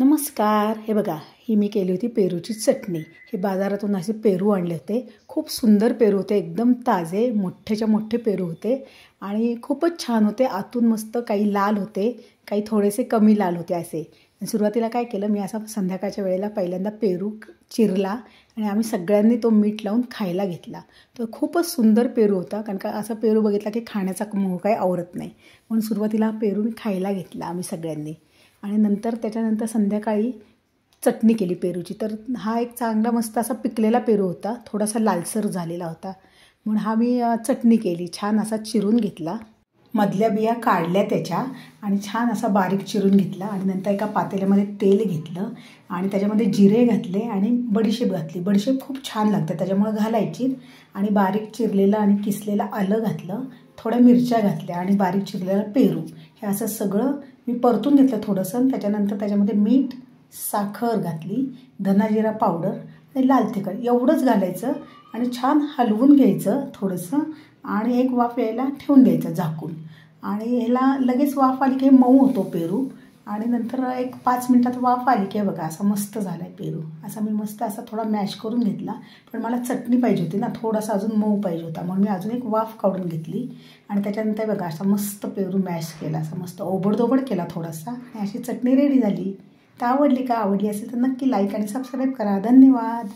नमस्कार. हे बघा, ही मी केली होती पेरूची चटणी. हे बाजारातून असे पेरू आणले होते. खूप सुंदर पेरू होते, एकदम ताजे मोठ्याच्या मोठे पेरू होते आणि खूपच छान होते. आतून मस्त काही लाल होते, काही थोडेसे कमी लाल होते असे. सुरुवातीला काय केलं मी, असा संध्याकाळच्या वेळेला पहिल्यांदा पेरू चिरला आणि आम्ही सगळ्यांनी तो मीठ लावून खायला घेतला. तर खूपच सुंदर पेरू होता, कारण का असा पेरू बघितला की खाण्याचा मोह काही आवरत नाही. म्हणून सुरुवातीला हा पेरू मी खायला घेतला आम्ही सगळ्यांनी. आणि नंतर त्याच्यानंतर संध्याकाळी चटणी केली पेरूची. तर हा एक चांगला मस्त असा पिकलेला पेरू होता, थोडासा लालसर झालेला होता. म्हणून हा मी चटणी केली, छान असा चिरून घेतला, मधल्या बिया काढल्या त्याच्या आणि छान असा बारीक चिरून घेतला. आणि नंतर एका पातेल्यामध्ये तेल घेतलं आणि त्याच्यामध्ये जिरे घातले आणि बडीशेप घातली. बडीशेप खूप छान लागते, त्याच्यामुळे घालायची. आणि बारीक चिरलेलं आणि किसलेलं आलं घातलं, थोड्या मिरच्या घातल्या आणि बारीक चिरलेलं पेरू. हे असं सगळं मी परतून घेतलं थोडंसं. त्याच्यानंतर त्याच्यामध्ये मीठ, साखर घातली, धना-जिरा पावडर आणि लाल तिखट एवढंच घालायचं आणि छान हलवून घ्यायचं थोडंसं. आणि एक वाफ यायला ठेवून द्यायचं झाकून. आणि ह्याला लगेच वाफ आली की मऊ होतो पेरू. आणि नंतर एक 5 मिनटात वाफ आली की बघा असा मस्त झाला आहे पेरू. असा मी मस्त असा थोडा मॅश करून घेतला, पण मला चटणी पाहिजे होती ना, थोडासा अजून मऊ पाहिजे होता, म्हणून मी अजून एक वाफ काढून घेतली. आणि त्याच्यानंतर बघा असा मस्त पेरू मॅश केला, असा मस्त ओबडधोबड केला थोडासा आणि अशी चटणी रेडी झाली. तर आवडली का? आवडली असेल तर नक्की लाईक आणि सबस्क्राईब करा. धन्यवाद.